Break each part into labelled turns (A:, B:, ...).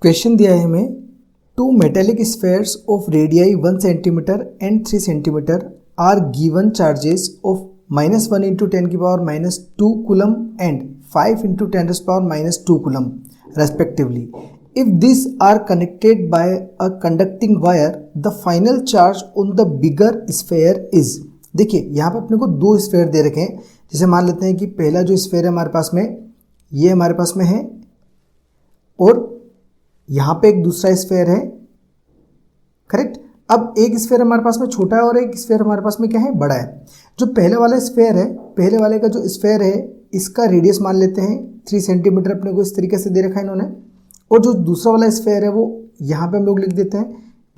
A: Question दिया है हमें two metallic spheres of radii 1 centimetre and 3 centimetre are given charges of -1 into 10 की power -2 coulomb and 5 into 10 -2 coulomb respectively. If these are connected by a conducting wire, the final charge on the bigger sphere is. देखिए यहाँ पर अपने को दो sphere दे रखे हैं. जैसे मान लेते हैं कि पहला जो स्फेयर है हमारे पास में, ये हमारे पास में है और यहाँ पे एक दूसरा स्फेयर है. करेक्ट. अब एक स्फेयर हमारे पास में छोटा है और एक स्फेयर हमारे पास में क्या है, बड़ा है. जो पहले वाला स्फेयर है, पहले वाले का जो स्फेयर है इसका रेडियस मान लेते हैं 3 सेंटीमीटर, अपने को इस तरीके से दे रखा है इन्होंने. और जो दूसरा वाला स्फेयर है वो यहाँ पे हम लोग लिख देते हैं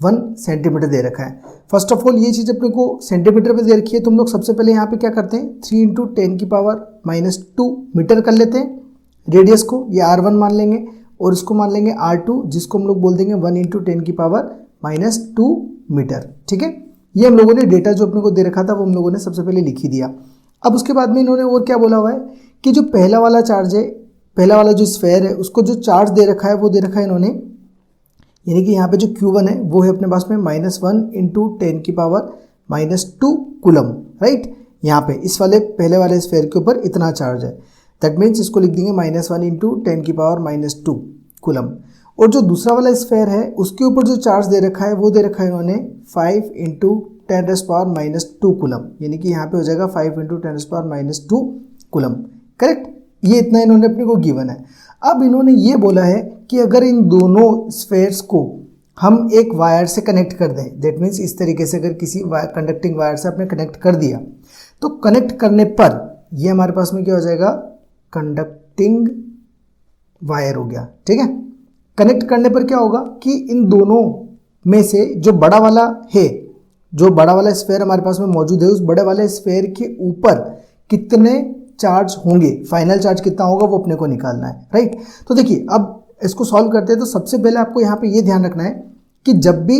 A: 1 सेंटीमीटर दे रखा है. फर्स्ट ऑफ ऑल ये चीज़ अपने को सेंटीमीटर पे दे रखी है, तो हम लोग सबसे पहले यहाँ पे क्या करते हैं 3 इंटू 10 की पावर -2 मीटर कर लेते हैं. रेडियस को ये R1 मान लेंगे और इसको मान लेंगे R2, जिसको हम लोग बोल देंगे 1 इंटू 10 की पावर -2 मीटर. ठीक है. ये हम लोगों ने डेटा जो अपने को दे रखा था वो हम लोगों ने सबसे पहले लिख ही दिया. अब उसके बाद में इन्होंने और क्या बोला हुआ है कि जो पहला वाला चार्ज है, पहला वाला जो स्फेयर है उसको जो चार्ज दे रखा है वो दे रखा है इन्होंने, यानी कि यहाँ पे जो Q1 है वो है अपने पास में -1 इंटू 10 की पावर -2 कूलम. राइट. यहाँ पे इस वाले पहले वाले स्फेयर के ऊपर इतना चार्ज है. दैट मीन्स इसको लिख देंगे -1 इंटू 10 की पावर -2 कूलम. और जो दूसरा वाला स्फेयर है उसके ऊपर जो चार्ज दे रखा है वो दे रखा है इन्होंने 5 इंटू 10⁻²2 कूलम, यानी कि यहाँ पे हो जाएगा 5 इंटू 10⁻² कूलम. करेक्ट. ये इतना इन्होंने अपने को गिवन है. अब इन्होंने ये बोला है कि अगर इन दोनों स्फेयर्स को हम एक वायर से कनेक्ट कर दें, दैट मीन्स इस तरीके से अगर किसी कंडक्टिंग वायर से आपने कनेक्ट कर दिया तो कनेक्ट करने पर ये हमारे पास में क्या हो जाएगा, कंडक्टिंग वायर हो गया. ठीक है. कनेक्ट करने पर क्या होगा कि इन दोनों में से जो बड़ा वाला है, जो बड़ा वाला स्फेयर हमारे पास में मौजूद है, उस बड़े वाले स्फेयर के ऊपर कितने चार्ज होंगे, फाइनल चार्ज कितना होगा वो अपने को निकालना है. राइट. तो देखिए अब इसको सॉल्व करते हैं. तो सबसे पहले आपको यहाँ पे ये ध्यान रखना है कि जब भी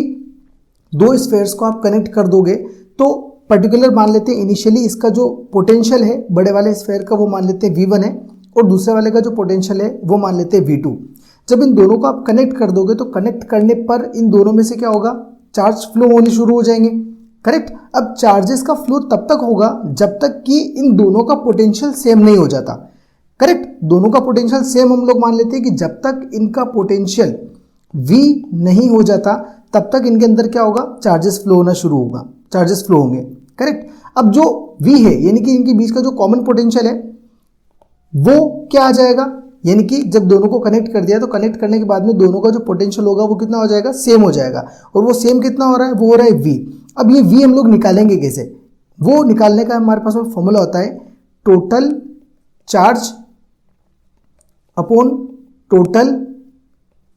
A: दो स्फेयर्स को आप कनेक्ट कर दोगे तो पर्टिकुलर मान लेते हैं इनिशियली इसका जो पोटेंशियल है बड़े वाले स्फेयर का वो मान लेते हैं V1 है और दूसरे वाले का जो पोटेंशियल है वो मान लेते हैं V2. जब इन दोनों को आप कनेक्ट कर दोगे तो कनेक्ट करने पर इन दोनों में से क्या होगा, चार्ज फ्लो होने शुरू हो जाएंगे. करेक्ट. अब चार्जेस का फ्लो तब तक होगा जब तक कि इन दोनों का पोटेंशियल सेम नहीं हो जाता. करेक्ट. दोनों का पोटेंशियल सेम हम लोग मान लेते हैं कि जब तक इनका पोटेंशियल V नहीं हो जाता तब तक इनके अंदर क्या होगा, चार्जेस फ्लो होना शुरू होगा, चार्जेस फ्लो होंगे. करेक्ट. अब जो V है यानी कि इनके बीच का जो कॉमन पोटेंशियल है वो क्या आ जाएगा, यानी कि जब दोनों को कनेक्ट कर दिया तो कनेक्ट करने के बाद में दोनों का जो पोटेंशियल होगा वो कितना हो जाएगा, सेम हो जाएगा. और वो सेम कितना हो रहा है, वो हो रहा है V. अब ये V हम लोग निकालेंगे कैसे, वो निकालने का हमारे पास में फॉर्मूला होता है total charge upon total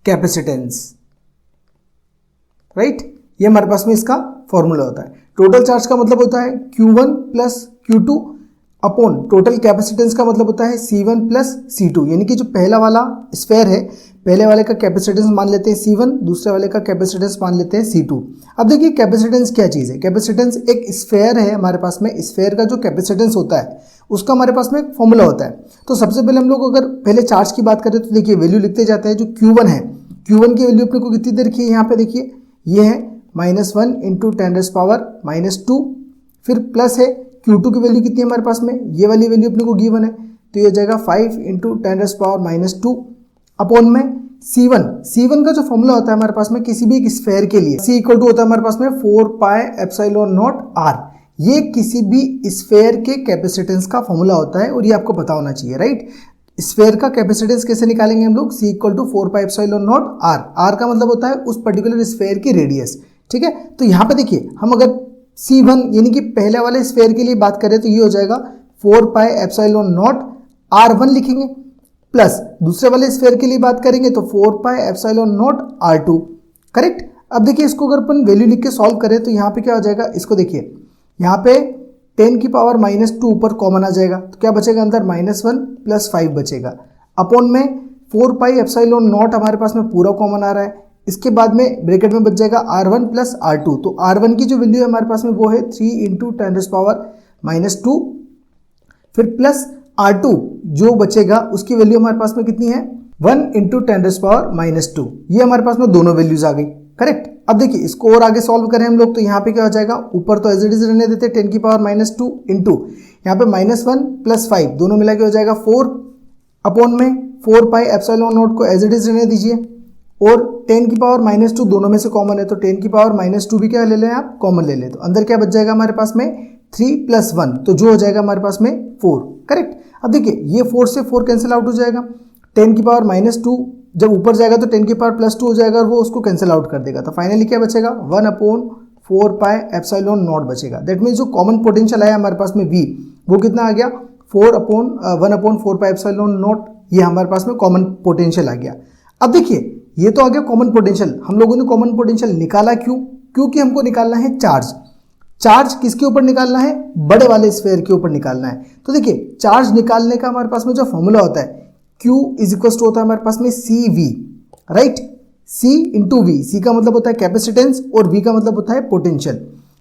A: capacitance. Right. ये हमारे पास में इसका फॉर्मूला होता है. टोटल चार्ज का मतलब होता है Q1 plus Q2 upon total capacitance का मतलब होता है C1 प्लस C2, यानी कि जो पहला वाला स्फेयर है, पहले वाले का कैपेसिटेंस मान लेते हैं C1, दूसरे वाले का कैपेसिटेंस मान लेते हैं C2. अब देखिए कैपेसिटेंस क्या चीज़ है. कैपेसिटेंस एक स्फेयर है हमारे पास में, स्फेयर का जो कैपेसिटेंस होता है उसका हमारे पास में एक फॉर्मूला होता है. तो सबसे पहले हम लोग अगर पहले चार्ज की बात करें तो देखिए वैल्यू लिखते जाते हैं. जो Q1 है, Q1 की वैल्यू अपने को कितनी दे रखी है, यहाँ पे देखिए ये है -1 इंटू 10⁻²2, फिर प्लस है Q2 की वैल्यू कितनी है हमारे पास में, ये वाली वैल्यू अपने को गिवन है तो ये हो जाएगा 5 इंटू 10⁻² अपॉन में C1 का जो फॉर्मूला होता है हमारे पास में किसी भी एक स्फेयर के लिए, C इक्वल टू होता है हमारे पास में 4πε0r. ये किसी भी स्फेयर के कैपेसिटेंस का फॉर्मूला होता है और ये आपको पता होना चाहिए. राइट. स्फेयर का कैपेसिटेंस कैसे निकालेंगे हम लोग, C equal to 4πε0r. R का मतलब होता है उस पर्टिकुलर स्फेयर की रेडियस. ठीक है. तो यहाँ पे देखिए हम अगर C1 यानी कि पहले वाले स्फेयर के लिए बात करें तो ये हो जाएगा 4πε0r1 लिखेंगे, प्लस दूसरे वाले स्फेयर के लिए बात करेंगे तो 4πε0r2. करेक्ट. अब देखिए इसको अगर अपन वैल्यू लिख के सॉल्व करें तो यहाँ पे क्या हो जाएगा, इसको देखिए यहाँ पे 10 की पावर -2 ऊपर कॉमन आ जाएगा तो क्या बचेगा अंदर, -1 प्लस 5 बचेगा अपॉन में 4πε0 हमारे पास में पूरा कॉमन आ रहा है. इसके बाद में ब्रैकेट में बच जाएगा R1 प्लस R2. तो R1 की जो वैल्यू है हमारे पास में वो है 3 इंटू 10⁻²2, फिर प्लस R2 जो बचेगा उसकी वैल्यू हमारे पास में कितनी है 1 इंटू 10⁻², ये हमारे पास में दोनों वैल्यूज आ गई, करेक्ट। अब देखिए इसको और आगे सॉल्व करें हम लोग तो यहाँ पे क्या हो जाएगा, ऊपर तो एज इट इज रहने देते 10⁻² इंटू यहाँ पे -1 + 5 दोनों मिला के हो जाएगा 4 अपॉन में 4πε0 को एज इट इज रहने दीजिए, और 10⁻² दोनों में से कॉमन है तो 10⁻² भी क्या ले लें आप, कॉमन ले लें, तो अंदर क्या बच जाएगा हमारे पास में 3 + 1, तो जो हो जाएगा हमारे पास में 4, करेक्ट। अब देखिए ये 4 से 4 कैंसिल आउट हो जाएगा, 10⁻² जब ऊपर जाएगा तो 10⁻+2 हो जाएगा और वो उसको कैंसिल आउट कर देगा, तो फाइनली क्या बचेगा 1/4πε0 बचेगा। दैट मीन्स जो कॉमन पोटेंशियल आया हमारे पास में V, वो कितना आ गया 1/4πε0, ये हमारे पास में कॉमन पोटेंशियल आ गया। अब देखिए ये तो आ गया कॉमन पोटेंशियल, हम लोगों ने कॉमन पोटेंशियल निकाला क्यों, क्योंकि हमको निकालना है चार्ज। चार्ज किसके ऊपर निकालना है, बड़े वाले स्फीयर के ऊपर निकालना है। तो देखिए चार्ज निकालने का हमारे पास में जो फॉर्मूला होता है Q = होता है हमारे पास में CV, right, C × V, C का मतलब होता है कैपेसिटेंस और V का मतलब होता है पोटेंशियल।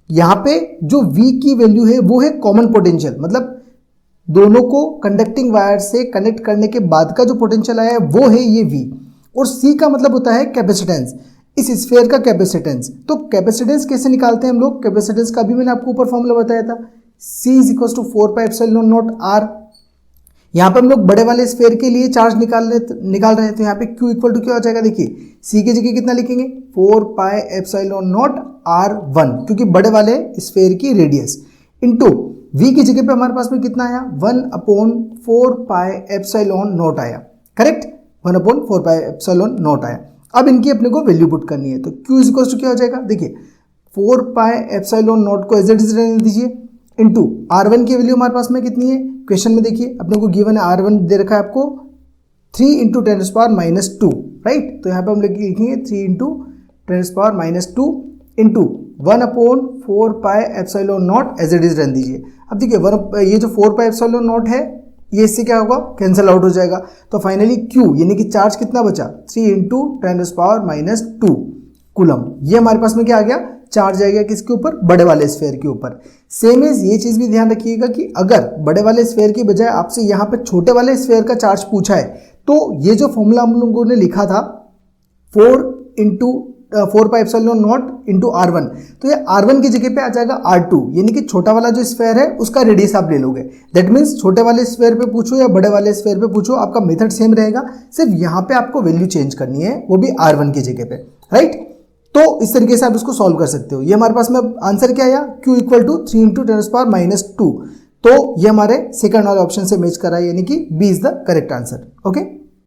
A: यहाँ पे जो V की वैल्यू है वो है कॉमन पोटेंशियल, मतलब दोनों को कंडक्टिंग वायर से कनेक्ट करने के बाद का जो पोटेंशियल आया है वो है ये V, और C का मतलब होता है कैपेसिटेंस, इस स्फीयर का कैपेसिटेंस। तो कैपेसिटेंस कैसे निकालते हैं हम लोग, कैपेसिटेंस का भी मैंने आपको ऊपर फॉर्मूला बताया था, C = 4πε0R। यहाँ पे हम लोग बड़े वाले स्फीयर के लिए चार्ज निकाल रहे हैं, तो यहाँ पे Q = क्या हो जाएगा, देखिए C की जगह कितना लिखेंगे 4πε0R1, क्योंकि बड़े वाले स्फीयर की रेडियस, इंटू V की जगह पे हमारे पास में कितना आया 1/4πε0 आया, करेक्ट, 1/4πε0 आया। अब इनकी अपने को वैल्यू पुट करनी है, तो Q = क्या हो जाएगा, देखिए 4πε0 को एज इट इज रहने दीजिए, इंटू R1 की वैल्यू हमारे पास में कितनी है, क्वेश्चन में देखिए अपने को गिवन है R1 दे रखा है आपको 3 × 10⁻², राइट, तो यहाँ पे हम लिखेंगे 3 × 10⁻² इंटू 1/4πε0 एज इट इज रहने दीजिए। अब देखिए ये जो 4πε0 है ये इससे क्या होगा, कैंसिल आउट हो जाएगा, तो फाइनली Q यानी कि चार्ज कितना बचा 3 × 10⁻² कूलम, ये हमारे पास में क्या आ गया, चार्ज आएगा किसके ऊपर, बड़े वाले स्फीयर के ऊपर। सेम एज ये चीज भी ध्यान रखिएगा कि अगर बड़े वाले स्फीयर की बजाय आपसे यहाँ पे छोटे वाले स्फीयर का चार्ज पूछा है, तो ये जो फॉर्मूला हम लोगों ने लिखा था 4πε0 इंटू R1, तो ये R1 की जगह पे आ जाएगा R2, यानी कि छोटा वाला जो स्फीयर है उसका रेडियस आप ले लोगे। दैट मीन्स छोटे वाले स्फीयर पे पूछो या बड़े वाले स्फीयर पे पूछो, आपका मेथड सेम रहेगा, सिर्फ यहाँ पे आपको वैल्यू चेंज करनी है, वो भी R1 की जगह पे, राइट। तो इस तरीके से आप इसको सॉल्व कर सकते हो। ये हमारे पास में आंसर क्या आया, Q = 3 × 10⁻², तो ये हमारे सेकंड वाले ऑप्शन से मैच कर रहा है, यानी कि B is the correct answer. Okay.